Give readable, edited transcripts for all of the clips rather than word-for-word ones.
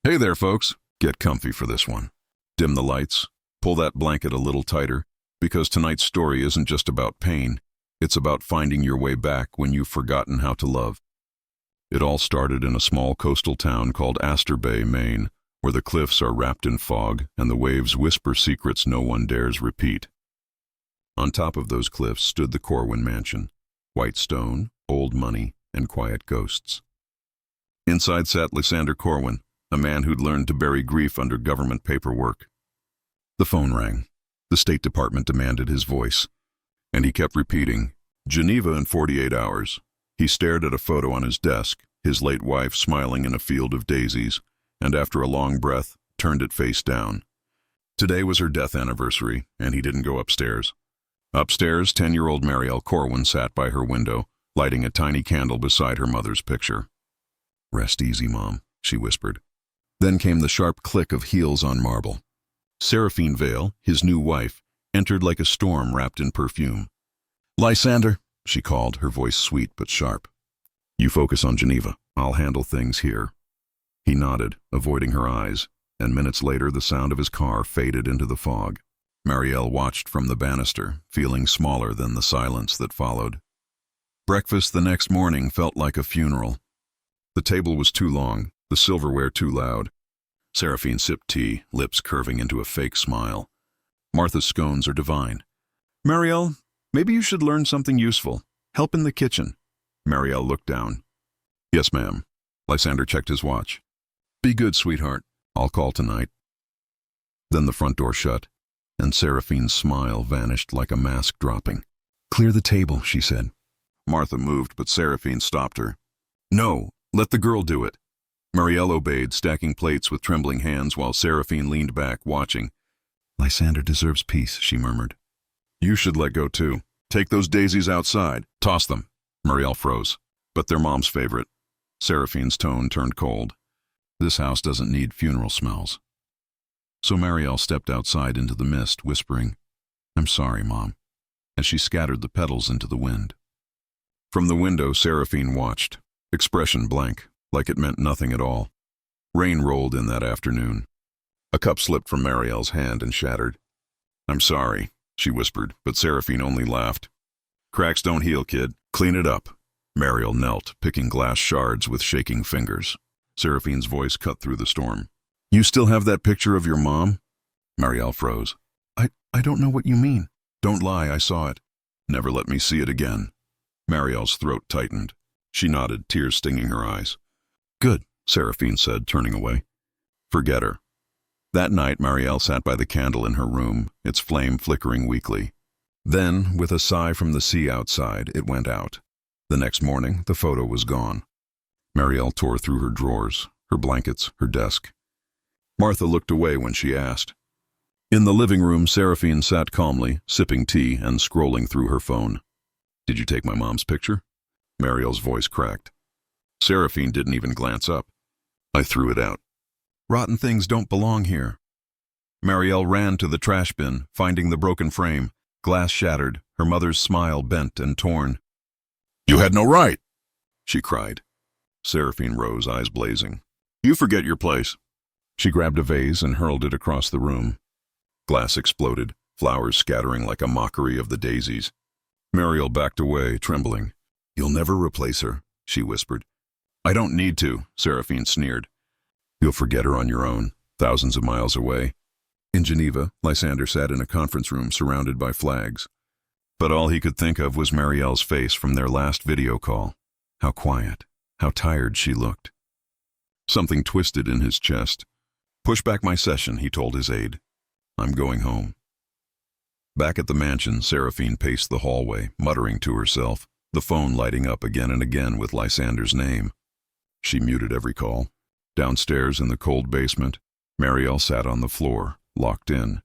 Hey there, folks. Get comfy for this one. Dim the lights, pull that blanket a little tighter, because tonight's story isn't just about pain, it's about finding your way back when you've forgotten how to love. It all started in a small coastal town called Astor Bay, Maine, where the cliffs are wrapped in fog and the waves whisper secrets no one dares repeat. On top of those cliffs stood the Corwin mansion, white stone, old money, and quiet ghosts. Inside sat Lysander Corwin, a man who'd learned to bury grief under government paperwork. The phone rang. The State Department demanded his voice, and he kept repeating, "Geneva in 48 hours." He stared at a photo on his desk, his late wife smiling in a field of daisies, and after a long breath, turned it face down. Today was her death anniversary, and he didn't go upstairs. Upstairs, 10-year-old Marielle Corwin sat by her window, lighting a tiny candle beside her mother's picture. "Rest easy, Mom," she whispered. Then came the sharp click of heels on marble. Seraphine Vale, his new wife, entered like a storm wrapped in perfume. "Lysander," she called, her voice sweet but sharp. "You focus on Geneva. I'll handle things here." He nodded, avoiding her eyes, and minutes later the sound of his car faded into the fog. Marielle watched from the banister, feeling smaller than the silence that followed. Breakfast the next morning felt like a funeral. The table was too long, the silverware too loud. Seraphine sipped tea, lips curving into a fake smile. "Martha's scones are divine." "Marielle, maybe you should learn something useful. Help in the kitchen." Marielle looked down. "Yes, ma'am." Lysander checked his watch. "Be good, sweetheart. I'll call tonight." Then the front door shut, and Seraphine's smile vanished like a mask dropping. "Clear the table," she said. Martha moved, but Seraphine stopped her. "No, let the girl do it." Marielle obeyed, stacking plates with trembling hands while Seraphine leaned back, watching. "Lysander deserves peace," she murmured. "You should let go, too. Take those daisies outside. Toss them." Marielle froze. "But they're Mom's favorite." Seraphine's tone turned cold. "This house doesn't need funeral smells." So Marielle stepped outside into the mist, whispering, "I'm sorry, Mom," as she scattered the petals into the wind. From the window, Seraphine watched, expression blank, like it meant nothing at all. Rain rolled in that afternoon. A cup slipped from Marielle's hand and shattered. "I'm sorry," she whispered, but Seraphine only laughed. "Cracks don't heal, kid. Clean it up." Marielle knelt, picking glass shards with shaking fingers. Seraphine's voice cut through the storm. "You still have that picture of your mom?" Marielle froze. I don't know what you mean." "Don't lie, I saw it." "Never let me see it again." Marielle's throat tightened. She nodded, tears stinging her eyes. "Good," Seraphine said, turning away. "Forget her." That night, Marielle sat by the candle in her room, its flame flickering weakly. Then, with a sigh from the sea outside, it went out. The next morning, the photo was gone. Marielle tore through her drawers, her blankets, her desk. Martha looked away when she asked. In the living room, Seraphine sat calmly, sipping tea and scrolling through her phone. "Did you take my mom's picture?" Marielle's voice cracked. Seraphine didn't even glance up. "I threw it out." "Rotten things don't belong here." Marielle ran to the trash bin, finding the broken frame, glass shattered, her mother's smile bent and torn. "You had no right!" she cried. Seraphine rose, eyes blazing. "You forget your place." She grabbed a vase and hurled it across the room. Glass exploded, flowers scattering like a mockery of the daisies. Marielle backed away, trembling. "You'll never replace her," she whispered. "I don't need to," Seraphine sneered. "You'll forget her on your own, thousands of miles away." In Geneva, Lysander sat in a conference room surrounded by flags. But all he could think of was Marielle's face from their last video call. How quiet, how tired she looked. Something twisted in his chest. "Push back my session," he told his aide. "I'm going home." Back at the mansion, Seraphine paced the hallway, muttering to herself, the phone lighting up again and again with Lysander's name. She muted every call. Downstairs in the cold basement, Marielle sat on the floor, locked in.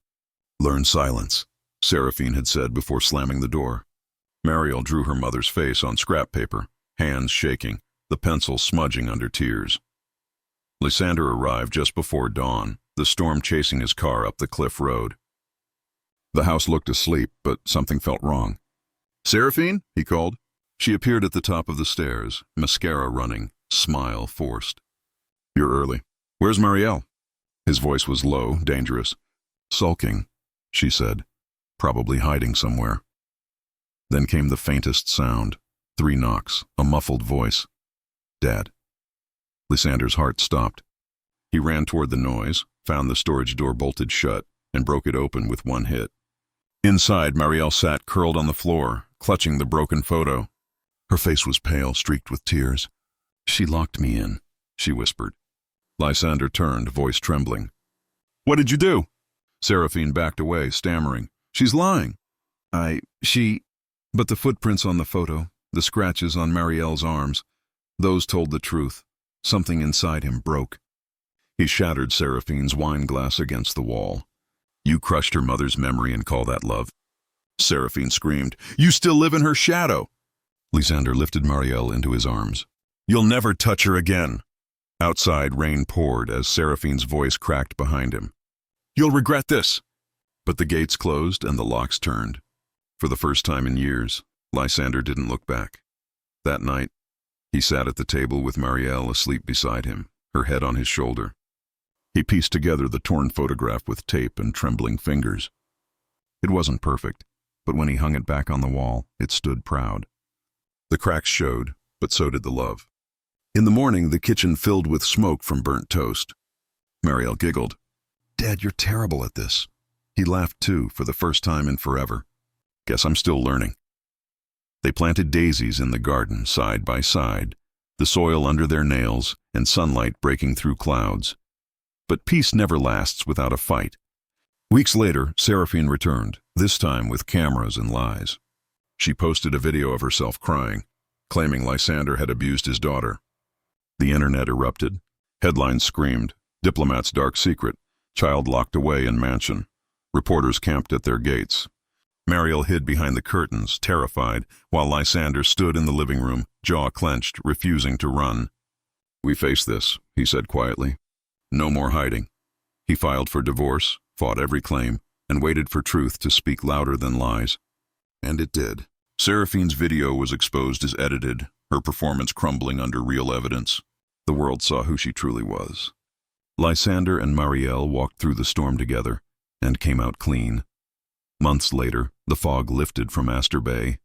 "Learn silence," Seraphine had said before slamming the door. Marielle drew her mother's face on scrap paper, hands shaking, the pencil smudging under tears. Lysander arrived just before dawn, the storm chasing his car up the cliff road. The house looked asleep, but something felt wrong. "Seraphine?" he called. She appeared at the top of the stairs, mascara running, smile forced. "You're early. Where's Marielle? His voice was low, dangerous. Sulking, she said, probably hiding somewhere. Then came the faintest sound, 3 knocks, a muffled voice. Dad. Lysander's heart stopped. He ran toward the noise, found the storage door bolted shut, and broke it open with one hit. Inside, Marielle sat curled on the floor, clutching the broken photo. Her face was pale, streaked with tears. She locked me in, she whispered. Lysander turned, voice trembling. What did you do? Seraphine backed away, stammering. She's lying. But the footprints on the photo, the scratches on Marielle's arms, those told the truth. Something inside him broke. He shattered Seraphine's wine glass against the wall. You crushed her mother's memory and call that love? Seraphine screamed. You still live in her shadow. Lysander lifted Marielle into his arms. You'll never touch her again. Outside, rain poured as Seraphine's voice cracked behind him. You'll regret this. But the gates closed and the locks turned. For the first time in years, Lysander didn't look back. That night, he sat at the table with Marielle asleep beside him, her head on his shoulder. He pieced together the torn photograph with tape and trembling fingers. It wasn't perfect, but when he hung it back on the wall, it stood proud. The cracks showed, but so did the love. In the morning, the kitchen filled with smoke from burnt toast. Marielle giggled. Dad, you're terrible at this. He laughed too, for the first time in forever. Guess I'm still learning. They planted daisies in the garden, side by side, the soil under their nails and sunlight breaking through clouds. But peace never lasts without a fight. Weeks later, Seraphine returned, this time with cameras and lies. She posted a video of herself crying, claiming Lysander had abused his daughter. The internet erupted. Headlines screamed, diplomat's dark secret, child locked away in mansion. Reporters camped at their gates. Marielle hid behind the curtains, terrified, while Lysander stood in the living room, jaw clenched, refusing to run. We face this, he said quietly. No more hiding. He filed for divorce, fought every claim, and waited for truth to speak louder than lies. And it did. Seraphine's video was exposed as edited, her performance crumbling under real evidence. The world saw who she truly was. Lysander and Marielle walked through the storm together, and came out clean. Months later, the fog lifted from Astor Bay.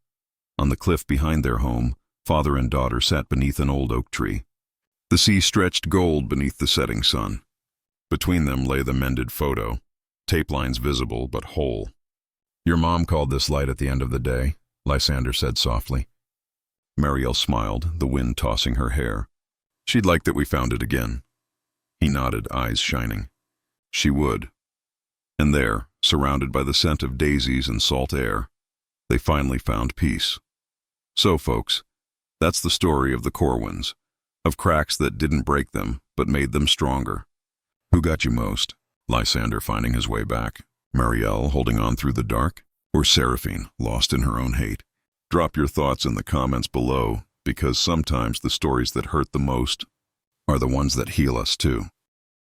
On the cliff behind their home, father and daughter sat beneath an old oak tree. The sea stretched gold beneath the setting sun. Between them lay the mended photo, tape lines visible but whole. Your mom called this light at the end of the day, Lysander said softly. Marielle smiled, the wind tossing her hair. She'd like that we found it again. He nodded, eyes shining. She would. And there, surrounded by the scent of daisies and salt air, they finally found peace. So, folks, that's the story of the Corwins, of cracks that didn't break them, but made them stronger. Who got you most? Lysander finding his way back, Marielle holding on through the dark, or Seraphine lost in her own hate? Drop your thoughts in the comments below, because sometimes the stories that hurt the most are the ones that heal us too.